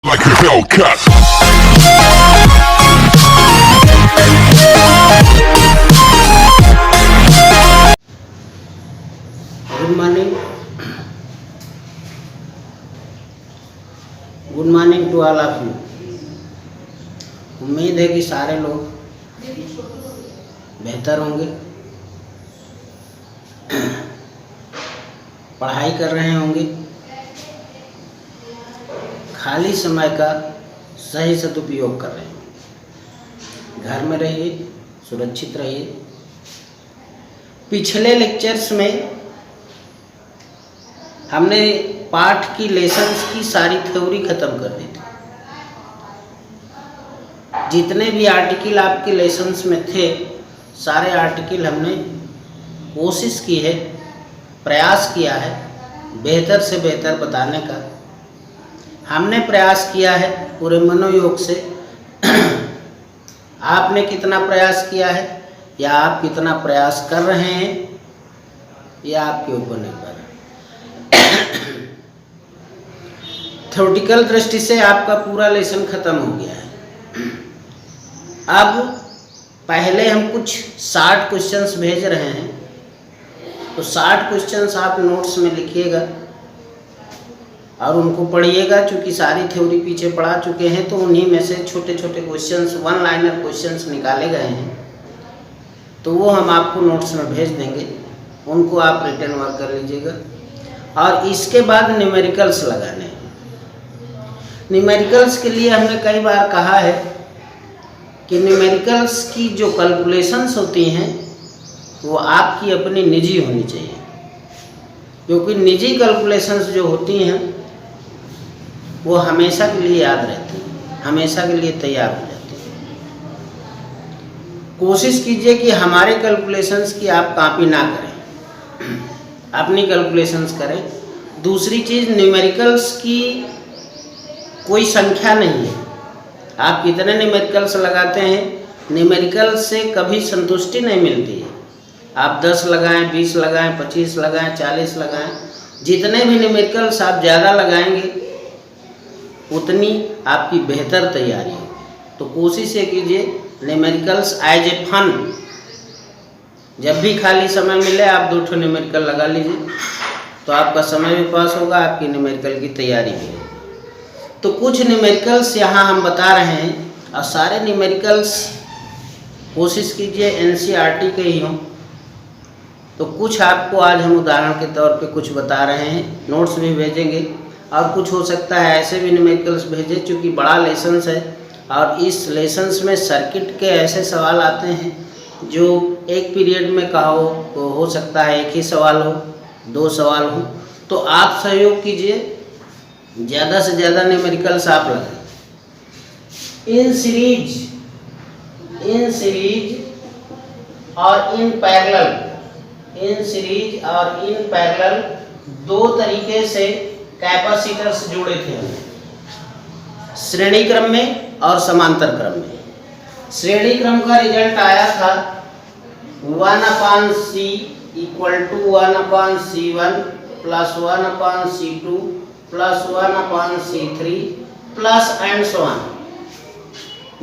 like a Hellcat. Good morning to all of you. उम्मीद है कि सारे लोग बेहतर होंगे, पढ़ाई कर रहे होंगे, खाली समय का सही सदुपयोग कर रहे होंगे। घर में रहिए, सुरक्षित रहिए। पिछले लेक्चर्स में हमने पाठ की लेसन्स की सारी थ्योरी खत्म कर दी थी। जितने भी आर्टिकल आपके लेसन्स में थे, सारे आर्टिकल हमने कोशिश की है, प्रयास किया है बेहतर से बेहतर बताने का। हमने प्रयास किया है पूरे मनोयोग से। आपने कितना प्रयास किया है या आप कितना प्रयास कर रहे हैं, यह आपके ऊपर निर्भर है। थ्योरेटिकल दृष्टि से आपका पूरा लेसन खत्म हो गया है। अब पहले हम कुछ 60 क्वेश्चंस भेज रहे हैं, तो 60 क्वेश्चंस आप नोट्स में लिखिएगा और उनको पढ़िएगा। चूँकि सारी थ्योरी पीछे पढ़ा चुके हैं, तो उन्हीं में से छोटे छोटे क्वेश्चंस, वन लाइनर क्वेश्चंस निकाले गए हैं, तो वो हम आपको नोट्स में भेज देंगे। उनको आप रिटन वर्क कर लीजिएगा। और इसके बाद न्यूमेरिकल्स लगाने हैं। न्यूमेरिकल्स के लिए हमने कई बार कहा है कि न्यूमेरिकल्स की जो कैलकुलेशंस होती हैं वो आपकी अपनी निजी होनी चाहिए, क्योंकि निजी कैलकुलेशंस जो होती हैं वो हमेशा के लिए याद रहती हैं, हमेशा के लिए तैयार हो जाती हैं। कोशिश कीजिए कि हमारे कैलकुलेशंस की आप कॉपी ना करें, अपनी कैलकुलेशंस करें। दूसरी चीज़, न्यूमेरिकल्स की कोई संख्या नहीं है। आप कितने न्यूमेरिकल्स लगाते हैं, न्यूमेरिकल्स से कभी संतुष्टि नहीं मिलती है। आप 10 लगाएं, 20 लगाएं, 25 लगाएं, 40 लगाएं, जितने भी न्यूमेरिकल्स आप ज़्यादा लगाएंगे उतनी आपकी बेहतर तैयारी होगी। तो कोशिश ये कीजिए न्यूमेरिकल्स एज ए फन, जब भी खाली समय मिले आप 2 न्यूमेरिकल लगा लीजिए, तो आपका समय भी पास होगा, आपकी न्यूमेरिकल की तैयारी भी होगी। तो कुछ न्यूमेरिकल्स यहाँ हम बता रहे हैं, और सारे न्यूमेरिकल्स कोशिश कीजिए एनसीईआरटी के ही हों। तो कुछ आपको आज हम उदाहरण के तौर पे कुछ बता रहे हैं, नोट्स भी भेजेंगे। और कुछ हो सकता है ऐसे भी न्यूमेरिकल्स भेजें, चूँकि बड़ा लेसन्स है और इस लेसन्स में सर्किट के ऐसे सवाल आते हैं जो एक पीरियड में कहा हो सकता है एक ही सवाल हो, 2 सवाल हो। तो आप सहयोग कीजिए, ज़्यादा से ज़्यादा न्यूमेरिकल्स आप लगाएं। इन सीरीज और इन पैरेलल 2 तरीके से कैपेसिटर्स जोड़े थे, श्रेणी क्रम में और समांतर क्रम में। श्रेणी क्रम का रिजल्ट आया था 1/C = 1/C1 + 1/C2 + 1/C3 plus and so on,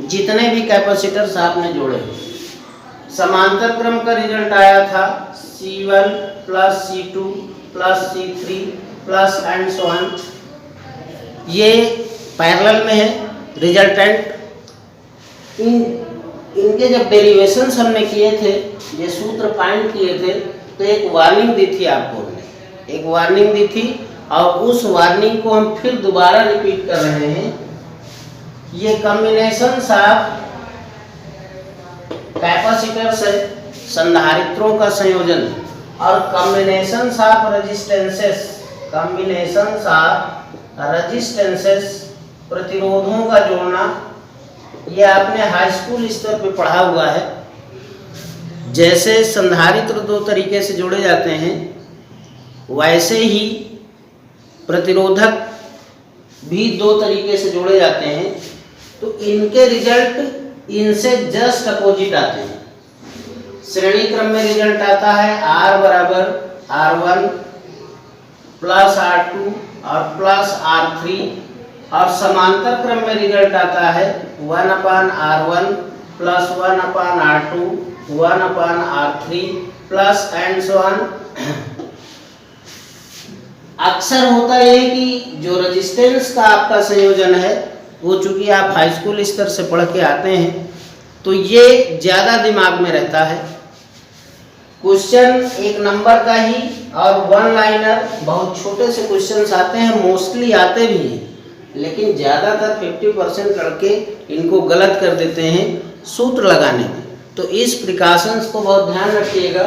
जितने भी कैपेसिटर्स आपने जोड़े। समांतर क्रम का रिजल्ट आया था C1 + C2 + C3 plus and so on. ये पैरेलल में है रिजल्टेंट। इनके जब डेरिवेशंस हमने किए थे, ये सूत्र फाइंड किए थे, तो एक वार्निंग दी थी आपको, एक वार्निंग दी थी, और उस वार्निंग को हम फिर दोबारा रिपीट कर रहे हैं। ये कॉम्बिनेशंस ऑफ कैपेसिटर्स है, संधारित्रों का संयोजन, और कॉम्बिनेशंस ऑफ रेजिस्टेंसेस प्रतिरोधों का जोड़ना। ये आपने हाई स्कूल स्तर पे पढ़ा हुआ है। जैसे संधारित्र 2 तरीके से जोड़े जाते हैं, वैसे ही प्रतिरोधक भी 2 तरीके से जोड़े जाते हैं। तो इनके रिजल्ट इनसे जस्ट अपोजिट आते हैं। श्रेणी क्रम में रिजल्ट आता है R = R1 + R2 और +R3 और समांतर क्रम में रिजल्ट आता है 1/R1 plus 1/R2 1/R3 plus and so on. अक्सर होता है कि जो रेजिस्टेंस का आपका संयोजन है वो चूंकि आप हाई स्कूल स्तर से पढ़ के आते हैं तो ये ज़्यादा दिमाग में रहता है। क्वेश्चन एक नंबर का ही और वन लाइनर बहुत छोटे से क्वेश्चंस आते हैं, मोस्टली आते भी हैं, लेकिन ज़्यादातर 50% लड़के इनको गलत कर देते हैं सूत्र लगाने में। तो इस प्रिकॉशंस को बहुत ध्यान रखिएगा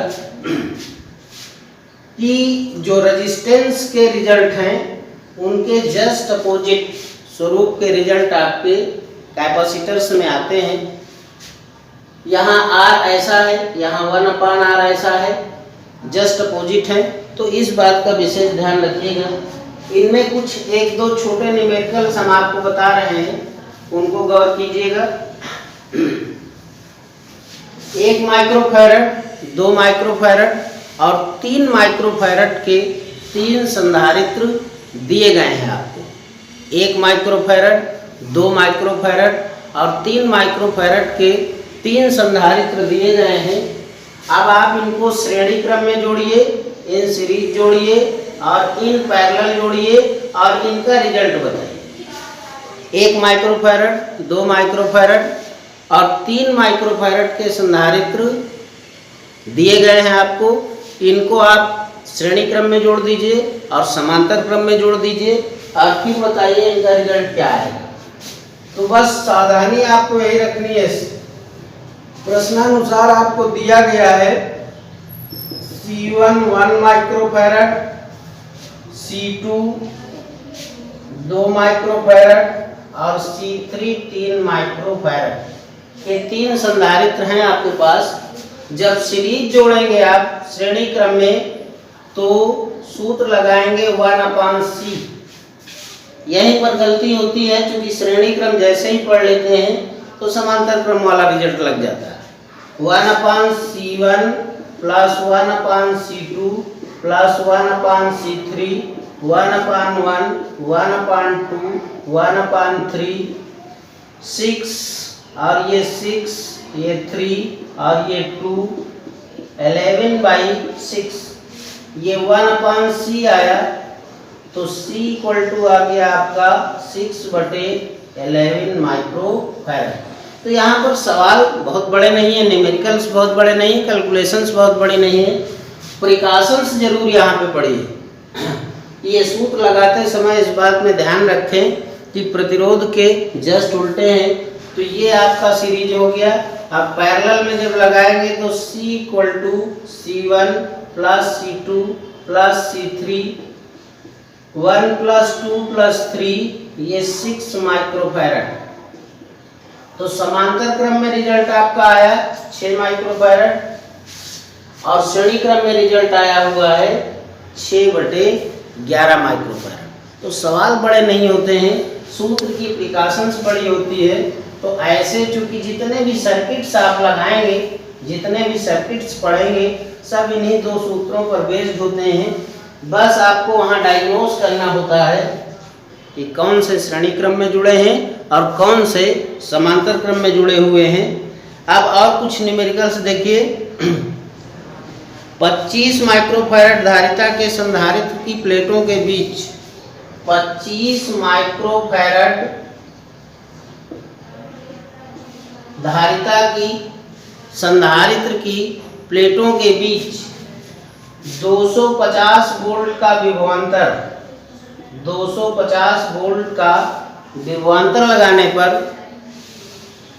कि जो रेजिस्टेंस के रिजल्ट हैं उनके जस्ट अपोजिट स्वरूप के रिजल्ट आपके कैपेसिटर्स में आते हैं। यहाँ R ऐसा है, यहाँ 1/R ऐसा है, जस्ट अपोजिट है। तो इस बात का विशेष ध्यान रखिएगा। इनमें कुछ एक दो छोटे न्यूमेरिकल्स हम आपको बता रहे हैं, उनको गौर कीजिएगा। 1 माइक्रोफैरड, 2 माइक्रोफैरड और 3 माइक्रोफैरड के 3 संधारित्र दिए गए हैं आपको। 1 माइक्रोफैरड, 2 माइक्रोफैरड और 3 माइक्रोफैरड के 3 संधारित्र दिए गए हैं। अब आप इनको श्रेणी क्रम में जोड़िए, इन सीरीज जोड़िए और इन पैरेलल जोड़िए और इनका रिजल्ट बताइए। 1 माइक्रोफैरड, 2 माइक्रोफैरड और 3 माइक्रोफैरड के संधारित्र दिए गए हैं आपको। इनको आप श्रेणी क्रम में जोड़ दीजिए और समांतर क्रम में जोड़ दीजिए और फिर बताइए इनका रिजल्ट क्या आएगा। तो बस सावधानी आपको यही रखनी है। प्रश्नानुसार आपको दिया गया है C1 1 माइक्रोफैरड, C2 2 माइक्रोफैरड और C3 3 माइक्रोफैरड के 3 संधारित्र हैं आपके पास। जब सीरीज जोड़ेंगे आप श्रेणी क्रम में तो सूत्र लगाएंगे 1/C। यहीं पर गलती होती है, क्योंकि श्रेणी क्रम जैसे ही पढ़ लेते हैं तो समांतर क्रम वाला रिजल्ट लग जाता है। 1/C1 plus 1/C2 plus 1/C3 1/1 1/2 1/3 6 और ये 6 ये 3 और ये 2 11/6 ये 1/C आया। तो C इक्वल टू आ गया आपका 6/11 माइक्रोफैरड। तो यहाँ पर सवाल बहुत बड़े नहीं है, न्यूमेरिकल्स बहुत बड़े नहीं, कैलकुलेशंस बहुत बड़ी नहीं है, प्रिकॉशंस जरूर यहाँ पे पढ़िए। ये सूत्र लगाते समय इस बात में ध्यान रखें कि प्रतिरोध के जस्ट उल्टे हैं। तो ये आपका सीरीज हो गया। अब पैरेलल में जब लगाएंगे तो C equal to C1 plus C2 plus C3 1 plus 2 plus 3 ये 6 माइक्रोफैरड। तो समांतर क्रम में रिजल्ट आपका आया 6 माइक्रोफैरड और श्रेणी क्रम में रिजल्ट आया हुआ है 6/11 माइक्रोफैरड। तो सवाल बड़े नहीं होते हैं, सूत्र की प्रिकॉशंस बड़ी होती है। तो ऐसे चूंकि जितने भी सर्किट्स आप लगाएंगे, जितने भी सर्किट्स पढ़ेंगे, सब इन्हीं 2 सूत्रों पर बेस्ड होते हैं। बस आपको वहाँ डायग्नोस करना होता है कि कौन से श्रेणी क्रम में जुड़े हैं और कौन से समांतर क्रम में जुड़े हुए हैं। अब और कुछ न्यूमेरिकल्स देखिए। 25 माइक्रोफैरड धारिता के संधारित्र की प्लेटों के बीच 25 माइक्रोफैरड धारिता की संधारित्र की प्लेटों के बीच 250 वोल्ट का विभवांतर 250 वोल्ट का विभवांतर लगाने पर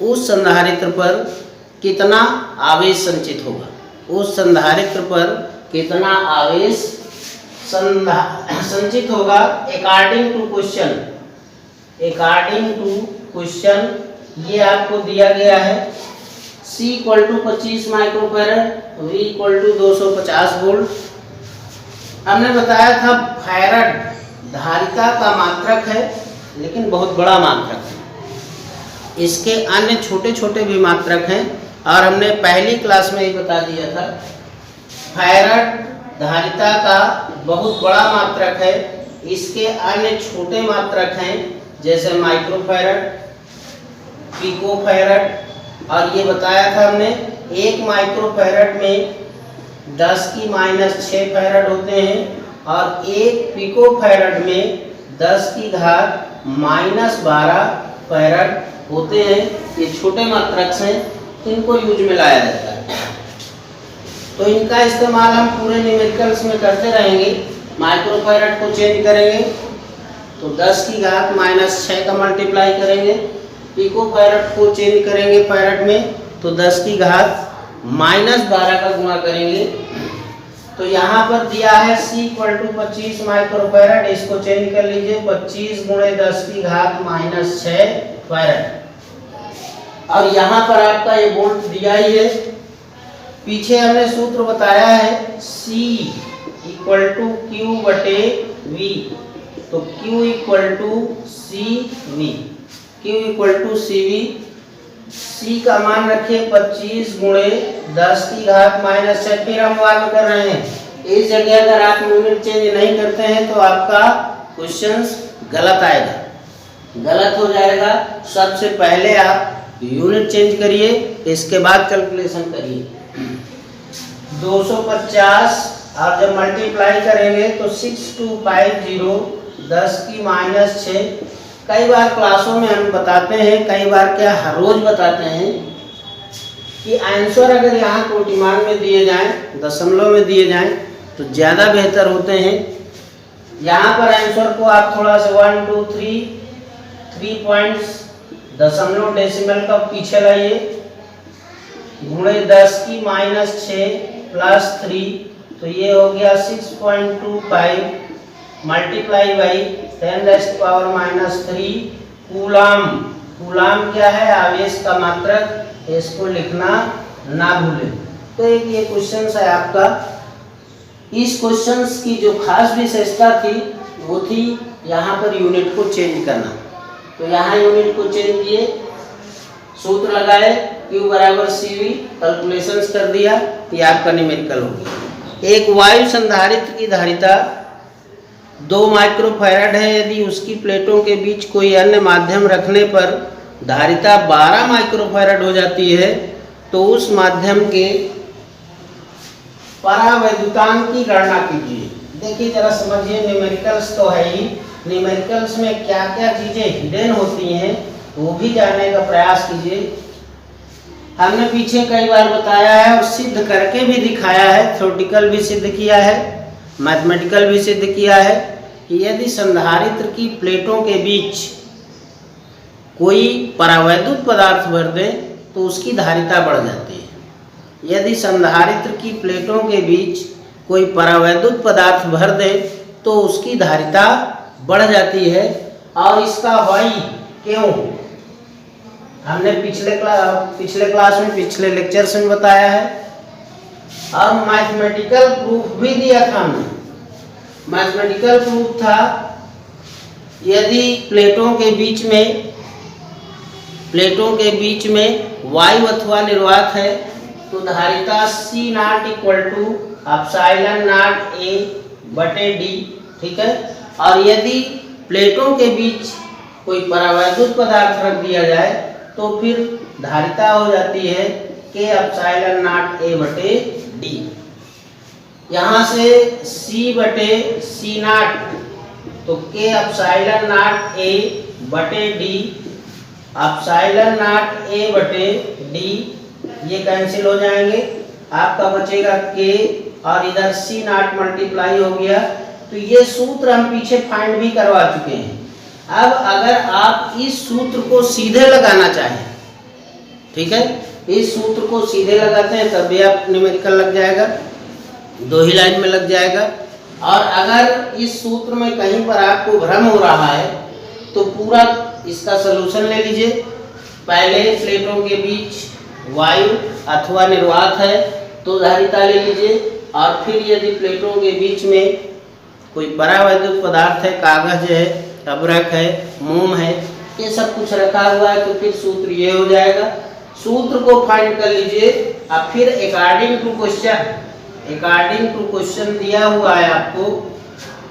उस संधारित्र पर कितना आवेश संचित होगा, उस संधारित्र पर कितना आवेश संचित होगा अकॉर्डिंग टू क्वेश्चन। ये आपको दिया गया है C equal to 25 microfarad, V equal to 250 volt. हमने बताया था फैरड धारिता का मात्रक है, लेकिन बहुत बड़ा मात्रक है। इसके अन्य छोटे छोटे भी मात्रक हैं और हमने पहली क्लास में ही बता दिया था। फैरड धारिता का बहुत बड़ा मात्रक है, इसके अन्य छोटे मात्रक हैं जैसे माइक्रोफैरड, पिकोफैरड। और ये बताया था हमने, एक माइक्रोफैरड में 10⁻6 फैरड होते हैं और एक पिकोफैरड में 10⁻12 फैरड होते हैं। ये छोटे मात्रक हैं, इनको यूज में लाया जाता है। तो इनका इस्तेमाल हम पूरे न्यूमेरिकल्स में करते रहेंगे। माइक्रोफैरड को चेंज करेंगे तो 10⁻6 का मल्टीप्लाई करेंगे, पिकोफैरड को चेंज करेंगे फैरड में तो 10⁻12 का गुणा करेंगे। तो यहाँ पर दिया है C = 25 माइक्रोफैरड, इसको चेंज कर लीजिए 25 × 10⁻6 फैरड। और यहाँ पर आपका ये वोल्ट दिया ही है। पीछे हमने सूत्र बताया है C = Q/V, तो Q = CV, Q = CV। C का मान रखिए 25 × 10⁻6। फिर हम बात कर रहे हैं, इस जगह अगर आप यूनिट चेंज नहीं करते हैं तो आपका क्वेश्चन गलत आएगा, गलत हो जाएगा। सबसे पहले आप यूनिट चेंज करिए, इसके बाद कैलकुलेशन करिए। 250 और जब मल्टीप्लाई करेंगे तो 6250 10⁻6। कई बार क्लासों में हम बताते हैं, कई बार क्या हर रोज बताते हैं कि आंसर अगर यहाँ कोटिमान में दिए जाएं, दशमलव में दिए जाएं तो ज़्यादा बेहतर होते हैं। यहाँ पर आंसर को आप थोड़ा सा 1 2 3 पॉइंट्स दशमलव डेसिमल का पीछे लाइए, गुणे 10⁻6 + 3, तो ये हो गया 6.25 मल्टीप्लाई बाई 10⁻³ कूलाम। कूलाम क्या है? आवेश का मात्रक, इसको लिखना ना भूलें। तो एक ये क्वेश्चन है आपका। इस क्वेश्चन की जो खास विशेषता थी वो थी यहाँ पर यूनिट को चेंज करना। तो यहाँ यूनिट को चेंज किए, सूत्र लगाए Q = CV, कैलकुलेशंस कर दिया, ये आपका न्यूमेरिकल हो गया। एक वायु संधारित्र की धारिता 2 माइक्रोफैरड है। यदि उसकी प्लेटों के बीच कोई अन्य माध्यम रखने पर धारिता 12 माइक्रोफैरड हो जाती है, तो उस माध्यम के परावैद्युतांक की गणना कीजिए। देखिए जरा समझिए, न्यूमेरिकल्स तो है ही, न्यूमेरिकल्स में क्या क्या चीजें हिडन होती हैं वो भी जानने का प्रयास कीजिए। हमने पीछे कई बार बताया है और सिद्ध करके भी दिखाया है, थ्योरेटिकल भी सिद्ध किया है, मैथमेटिकल भी सिद्ध किया है कि यदि संधारित्र की प्लेटों के बीच कोई परावैद्युत पदार्थ भर दें तो उसकी धारिता बढ़ जाती है। यदि संधारित्र की प्लेटों के बीच कोई परावैद्युत पदार्थ भर दें तो उसकी धारिता बढ़ जाती है। और इसका वाई क्यों, हमने पिछले क्लास में, पिछले लेक्चर्स में बताया है और मैथमेटिकल प्रूफ भी दिया था हमने। मैथमेटिकल प्रूफ था यदि प्लेटों के बीच में वायु अथवा निर्वात है तो धारिता C0 = ε0A/d, ठीक है। और यदि प्लेटों के बीच कोई परावैद्युत पदार्थ रख दिया जाए तो फिर धारिता हो जाती है K ε0A/d। यहाँ से C/C0 तो K ε0A/d, ε0A/d ये कैंसिल हो जाएंगे, आपका बचेगा K और इधर C0 मल्टीप्लाई हो गया। तो ये सूत्र हम पीछे फाइंड भी करवा चुके हैं। अब अगर आप इस सूत्र को सीधे लगाना चाहें, ठीक है, इस सूत्र को सीधे लगाते हैं तब भी आप न्यूमेरिकल लग जाएगा, 2 ही लाइन में लग जाएगा। और अगर इस सूत्र में कहीं पर आपको भ्रम हो रहा है तो पूरा इसका सलूशन ले लीजिए। पहले प्लेटों के बीच वायु अथवा निर्वात है तो धारिता ले लीजिए, और फिर यदि प्लेटों के बीच में कोई परावैद्युत पदार्थ है, कागज है, अभ्रक है, मोम है, ये सब कुछ रखा हुआ है तो फिर सूत्र ये हो जाएगा। सूत्र को फाइंड कर लीजिए और फिर अकॉर्डिंग टू क्वेश्चन दिया हुआ है आपको,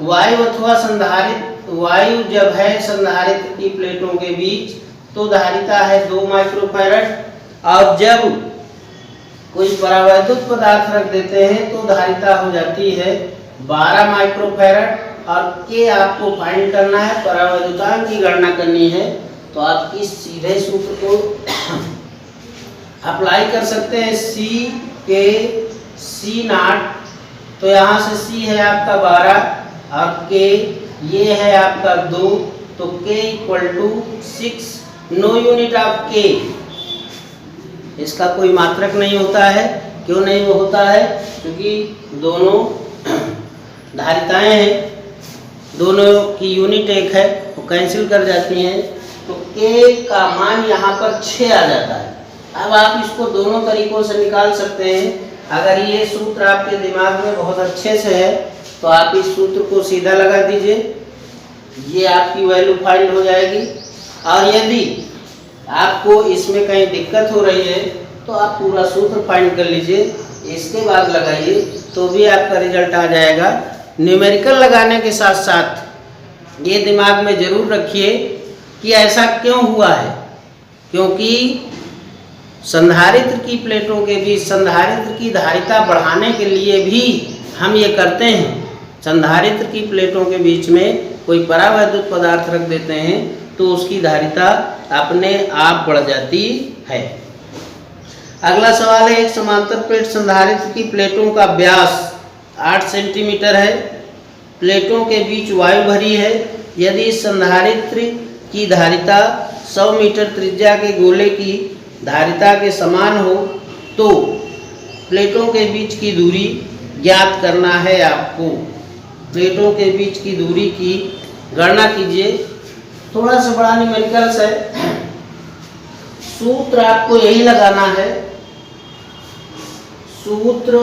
वायु अथवा संधारित्र वायु जब है संधारित्र की प्लेटों के बीच तो धारिता है 2 माइक्रोफैरड और जब कोई परावैद्युत पदार्थ रख देते हैं तो धारिता हो जाती है 12 माइक्रोफैरड और के आपको फाइंड करना है, परावैद्युतांक की गणना करनी है। तो आप इस सीधे सूत्र को अप्लाई कर सकते हैं, C के C नॉट, तो यहाँ से C है आपका 12 और K ये है आपका 2, तो K equal to 6, no unit of K, इसका कोई मात्रक नहीं होता है। क्यों नहीं होता है? क्योंकि दोनों धारिताएं हैं, दोनों की यूनिट एक है, वो कैंसिल कर जाती हैं, तो K का मान यहाँ पर 6 आ जाता है। अब आप इसको दोनों तरीकों से निकाल सकते हैं। अगर ये सूत्र आपके दिमाग में बहुत अच्छे से है तो आप इस सूत्र को सीधा लगा दीजिए, ये आपकी वैल्यू फाइंड हो जाएगी। और यदि आपको इसमें कहीं दिक्कत हो रही है तो आप पूरा सूत्र फाइंड कर लीजिए, इसके बाद लगाइए तो भी आपका रिजल्ट आ जाएगा। न्यूमेरिकल लगाने के साथ साथ ये दिमाग में ज़रूर रखिए कि ऐसा क्यों हुआ है, क्योंकि संधारित्र की प्लेटों के बीच संधारित्र की धारिता बढ़ाने के लिए भी हम ये करते हैं। संधारित्र की प्लेटों के बीच में कोई परावैद्युत पदार्थ रख देते हैं तो उसकी धारिता अपने आप बढ़ जाती है। अगला सवाल है, एक समांतर प्लेट संधारित्र की प्लेटों का व्यास 8 सेंटीमीटर है, प्लेटों के बीच वायु भरी है। यदि संधारित्र की धारिता 100 मीटर त्रिज्या के गोले की धारिता के समान हो तो प्लेटों के बीच की दूरी ज्ञात करना है आपको। प्लेटों के बीच की दूरी की गणना कीजिए। थोड़ा सा बड़ा न्यूमेरिकल्स है, सूत्र आपको यही लगाना है, सूत्र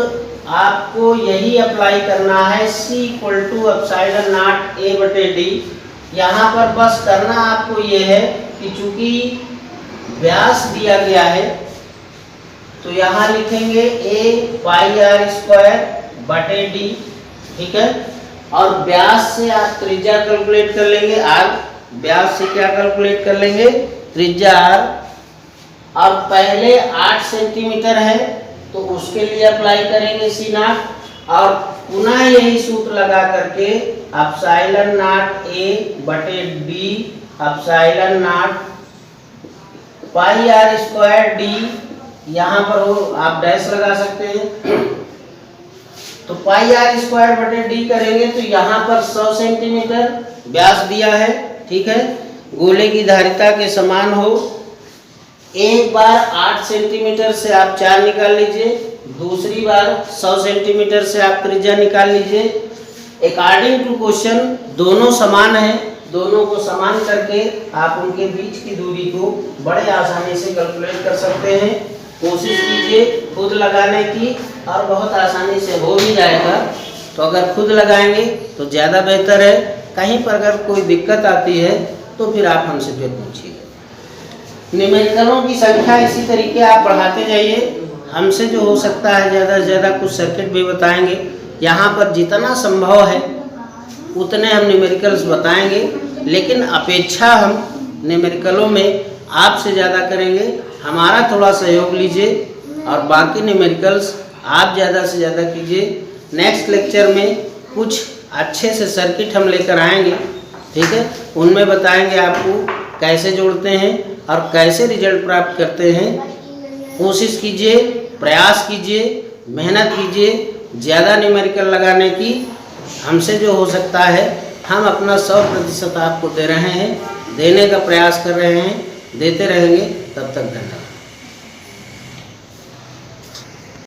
आपको यही अप्लाई करना है, C equal to epsilon naught A बटे D। यहाँ पर बस करना आपको ये है कि चूंकि व्यास दिया गया है तो यहाँ लिखेंगे A पाई r स्क्वायर बटे D, ठीक है। और व्यास से आप त्रिज्या कैलकुलेट कर लेंगे r, व्यास से क्या कैलकुलेट कर लेंगे? त्रिज्या r। अब पहले 8 सेंटीमीटर है तो उसके लिए अप्लाई करेंगे C नॉट और पुनः यही सूत्र लगा करके एप्सिलॉन नॉट A बटे D epsilon not pi r square D, यहाँ पर हो आप डैश लगा सकते हैं। तो पाई r स्क्वायर बटे D करेंगे तो यहाँ पर 100 सेंटीमीटर व्यास दिया है, ठीक है। गोले की धारिता के समान हो, एक बार 8 सेंटीमीटर से आप 4 निकाल लीजिए, दूसरी बार 100 सेंटीमीटर से आप त्रिज्या निकाल लीजिए। अकॉर्डिंग टू क्वेश्चन दोनों समान हैं, दोनों को समान करके आप उनके बीच की दूरी को बड़े आसानी से कैलकुलेट कर सकते हैं। कोशिश कीजिए खुद लगाने की और बहुत आसानी से हो भी जाएगा। तो अगर खुद लगाएंगे तो ज़्यादा बेहतर है। कहीं पर अगर कोई दिक्कत आती है तो फिर आप हमसे फिर पूछिएगा। न्यूमेरिकलों की संख्या इसी तरीके आप बढ़ाते जाइए। हमसे जो हो सकता है ज़्यादा से ज़्यादा कुछ सर्किट भी बताएंगे। यहाँ पर जितना संभव है उतने हम न्यूमेरिकल्स बताएंगे, लेकिन अपेक्षा हम न्यूमेरिकलों में आपसे ज़्यादा करेंगे। हमारा थोड़ा सहयोग लीजिए और बाकी न्यूमेरिकल्स आप ज़्यादा से ज़्यादा कीजिए। नेक्स्ट लेक्चर में कुछ अच्छे से सर्किट हम लेकर आएंगे, ठीक है। उनमें बताएंगे आपको कैसे जोड़ते हैं और कैसे रिजल्ट प्राप्त करते हैं। कोशिश कीजिए, प्रयास कीजिए, मेहनत कीजिए ज़्यादा न्यूमेरिकल लगाने की। हमसे जो हो सकता है हम अपना 100% आपको दे रहे हैं, देने का प्रयास कर रहे हैं, देते रहेंगे। तब तक धन्यवाद।